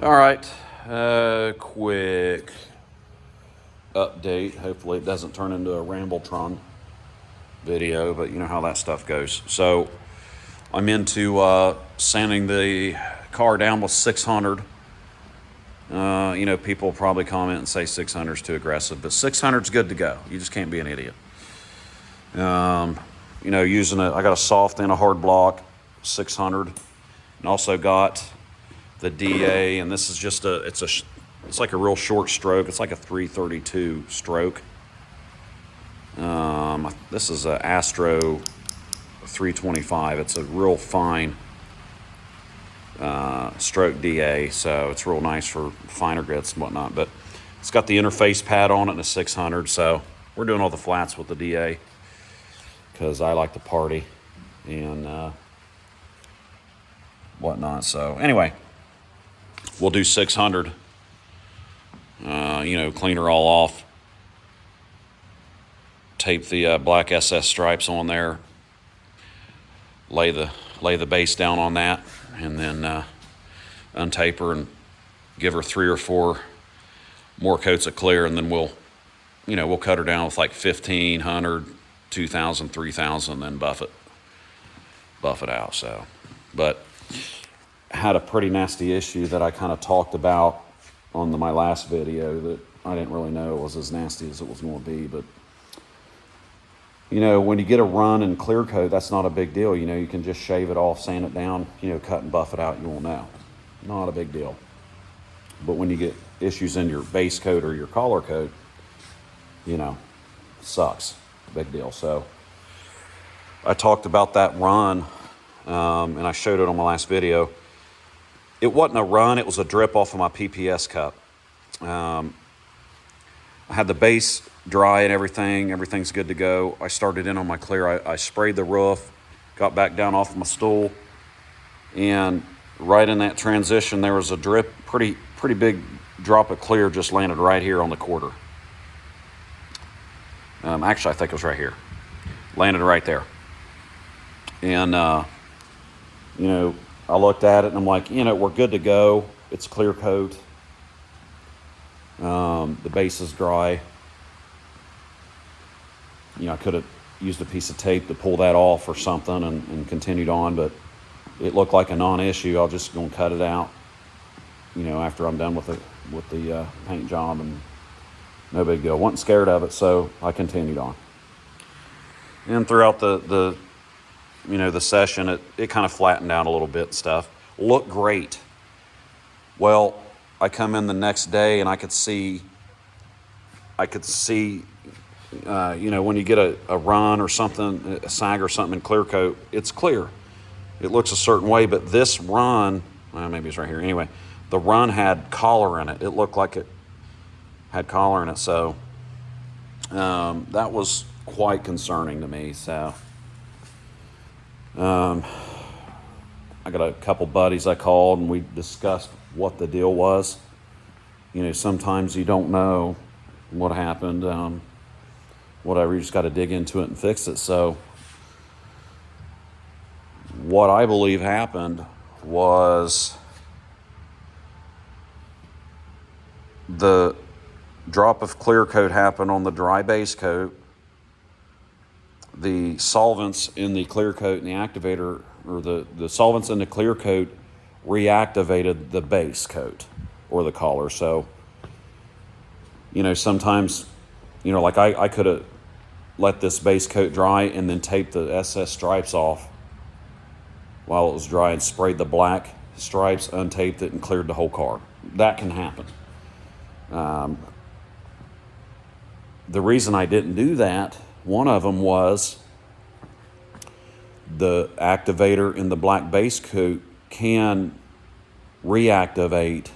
All right, quick update. Hopefully it doesn't turn into a Rambletron video, but you know how that stuff goes. So I'm into sanding the car down with 600. You know, people probably comment and say 600 is too aggressive, but 600 is good to go. You just can't be an idiot. You know, I got a soft and a hard block 600, and also got the DA, and this is just it's like a real short stroke. It's like a 332 stroke. This is a Astro 325. It's a real fine stroke DA, so it's real nice for finer grits and whatnot. But it's got the interface pad on it and a 600, so we're doing all the flats with the DA because I like to party and whatnot. So anyway, we'll do 600. You know, clean her all off. Tape the black SS stripes on there. Lay the base down on that, and then untape her and give her 3 or 4 more coats of clear, and then we'll cut her down with like 1,500, 2,000, 3,000, then buff it out. So, but I had a pretty nasty issue that I kind of talked about on my last video that I didn't really know it was as nasty as it was going to be. But you know, when you get a run and clear coat, that's not a big deal. You know, you can just shave it off, sand it down, you know, cut and buff it out. You won't know. Not a big deal. But when you get issues in your base coat or your collar coat, you know, sucks. Big deal. So I talked about that run, and I showed it on my last video. It wasn't a run. It was a drip off of my PPS cup. I had the base dry and everything. Everything's good to go. I started in on my clear. I sprayed the roof, got back down off my stool, and right in that transition, there was a drip, pretty big drop of clear just landed right here on the quarter. Actually, I think it was right here. Landed right there. And, you know, I looked at it and I'm like, you know, we're good to go. It's clear coat. The base is dry. You know, I could have used a piece of tape to pull that off or something and continued on, but it looked like a non-issue. I'll just go and cut it out, you know, after I'm done with the paint job, and no big deal. Wasn't scared of it, so I continued on. And throughout the you know, the session, it kind of flattened out a little bit and stuff. Looked great. Well, I come in the next day and I could see, you know, when you get a run or something, a sag or something in clear coat, it's clear. It looks a certain way, but this run, well, maybe it's right here. Anyway, the run had collar in it. It looked like it had collar in it, so that was quite concerning to me. So I got a couple buddies I called, and we discussed what the deal was. You know, sometimes you don't know what happened. Whatever, you just got to dig into it and fix it. So what I believe happened was the drop of clear coat happened on the dry base coat. The solvents in the clear coat and the activator, or the solvents in the clear coat, reactivated the base coat or the collar. So, you know, sometimes, you know, like I could have let this base coat dry and then taped the SS stripes off while it was dry and sprayed the black stripes, untaped it, and cleared the whole car. That can happen. The reason I didn't do that, one of them was the activator in the black base coat can reactivate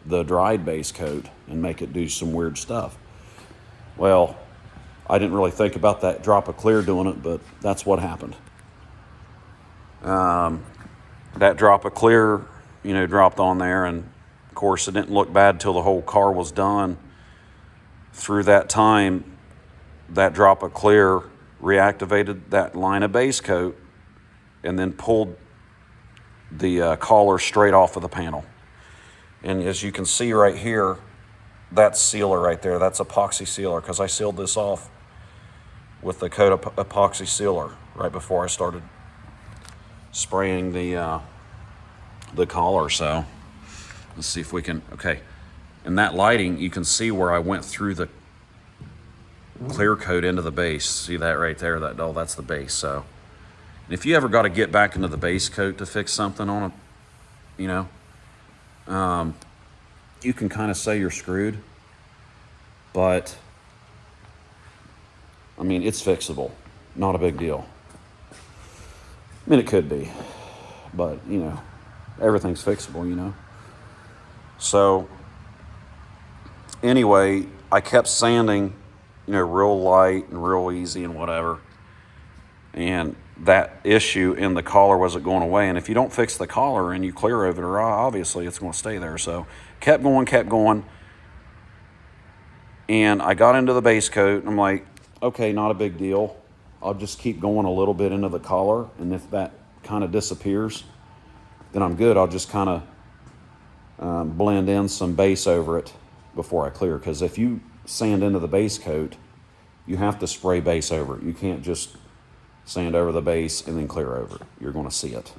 the dried base coat and make it do some weird stuff. Well, I didn't really think about that drop of clear doing it, but that's what happened. That drop of clear, you know, dropped on there, and of course it didn't look bad till the whole car was done. Through that time, that drop of clear reactivated that line of base coat and then pulled the collar straight off of the panel. And as you can see right here, that's sealer right there. That's epoxy sealer, because I sealed this off with the coat of epoxy sealer right before I started spraying the collar. So let's see if we can, okay. In that lighting, you can see where I went through the clear coat into the base. See that right there? That's the base. So if you ever got to get back into the base coat to fix something on a, you know, you can kind of say you're screwed, but I mean, it's fixable. Not a big deal. I mean, it could be, but you know, everything's fixable, you know. So anyway, I kept sanding, you know, real light and real easy and whatever. And that issue in the collar wasn't going away. And if you don't fix the collar and you clear over it, obviously it's going to stay there. So kept going. And I got into the base coat, and I'm like, okay, not a big deal. I'll just keep going a little bit into the collar. And if that kind of disappears, then I'm good. I'll just kind of blend in some base over it before I clear. Because if you sand into the base coat, you have to spray base over it. You can't just sand over the base and then clear over it. You're going to see it,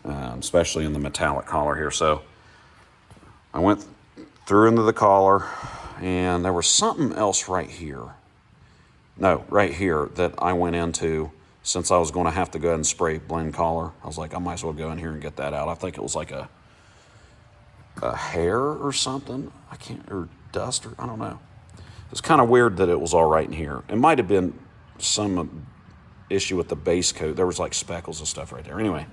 especially in the metallic collar here. So I went through into the collar, and there was something else right here. No, right here that I went into, since I was going to have to go ahead and spray blend collar. I was like, I might as well go in here and get that out. I think it was like a hair or something. Or dust, or I don't know. It's kind of weird that it was all right in here. It might have been some issue with the base coat. There was like speckles and stuff right there. Anyway,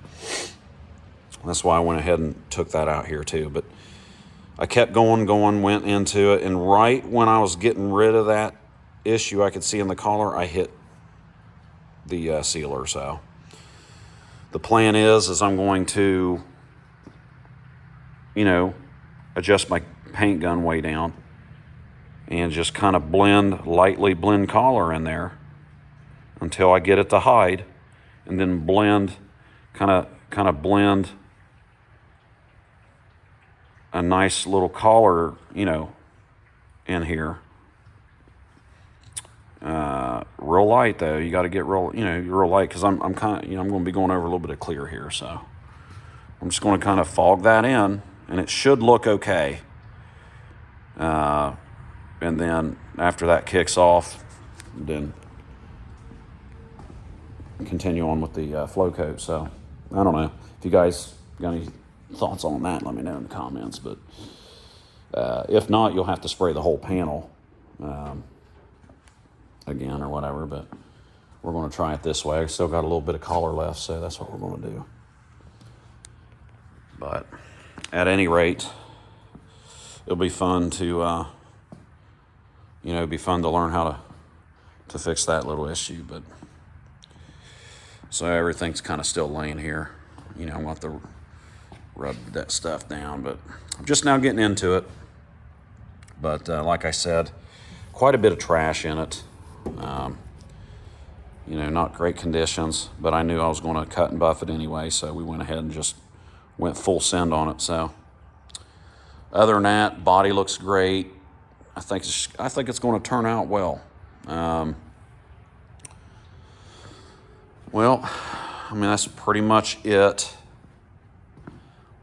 that's why I went ahead and took that out here too. But I kept going, went into it, and right when I was getting rid of that issue I could see in the collar, I hit the sealer. So the plan is I'm going to, you know, adjust my paint gun way down and just kind of lightly blend collar in there until I get it to hide, and then kind of blend a nice little collar, you know, in here. Real light though. You got to get real light, because I'm kind of, you know, I'm going to be going over a little bit of clear here, so I'm just going to kind of fog that in, and it should look okay. And then after that kicks off, then continue on with the flow coat. So I don't know if you guys got any thoughts on that. Let me know in the comments. But if not, you'll have to spray the whole panel again or whatever. But we're going to try it this way. I still got a little bit of collar left, so that's what we're going to do. But at any rate, it'll be fun to learn how to fix that little issue. But so everything's kind of still laying here. You know, I'm going to have to rub that stuff down, but I'm just now getting into it. But like I said, quite a bit of trash in it. You know, not great conditions, but I knew I was going to cut and buff it anyway, so we went ahead and just went full send on it. So other than that, body looks great. I think it's going to turn out well. Well, I mean, that's pretty much it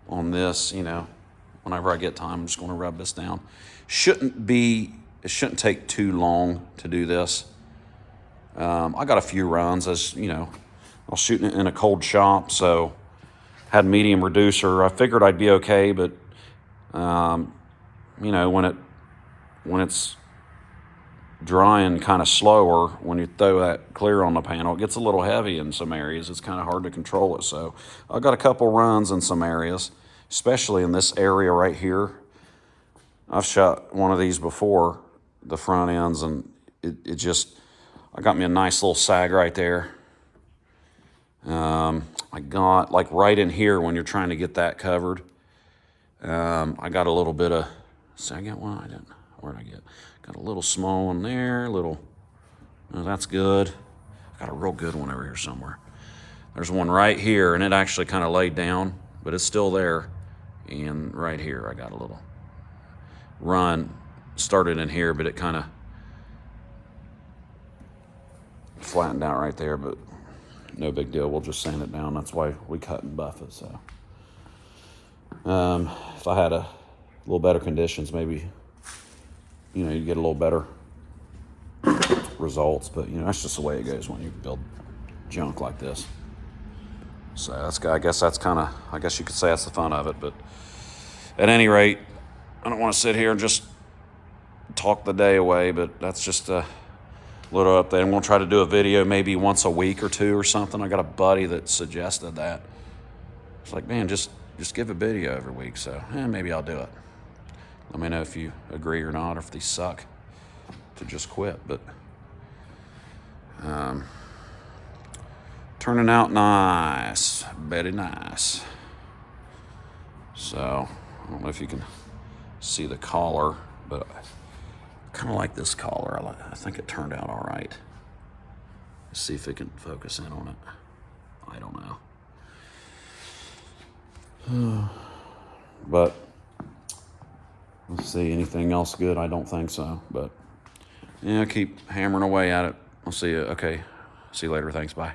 on this. You know, whenever I get time, I'm just going to rub this down. It shouldn't take too long to do this. I got a few runs, as you know, I was shooting it in a cold shop, so had medium reducer. I figured I'd be okay, but you know, when it's drying kind of slower, when you throw that clear on the panel, it gets a little heavy in some areas. It's kind of hard to control it. So I got a couple runs in some areas, especially in this area right here. I've shot one of these before, the front ends, and I got me a nice little sag right there. I got, like right in here when you're trying to get that covered, I got a little bit of, see, I got one, I didn't, where'd I get? Got a little small one there, that's good. I got a real good one over here somewhere. There's one right here, and it actually kind of laid down, but it's still there. And right here, I got a little run. Started in here, but it kind of flattened out right there, but no big deal. We'll just sand it down. That's why we cut and buff it. So if I had a little better conditions, maybe, you know, you get a little better results, but you know, that's just the way it goes when you build junk like this. So I guess you could say that's the fun of it. But at any rate, I don't want to sit here and just talk the day away, but that's just a little update. I'm going to try to do a video maybe once a week or two or something. I got a buddy that suggested that. It's like, man, just give a video every week. So maybe I'll do it. Let me know if you agree or not, or if these suck to just quit. But turning out nice, very nice. So I don't know if you can see the collar, but I kind of like this collar. I think it turned out all right. Let's see if it can focus in on it. I don't know. But let's see, anything else good? I don't think so. But yeah, keep hammering away at it. I'll see you. Okay. See you later. Thanks. Bye.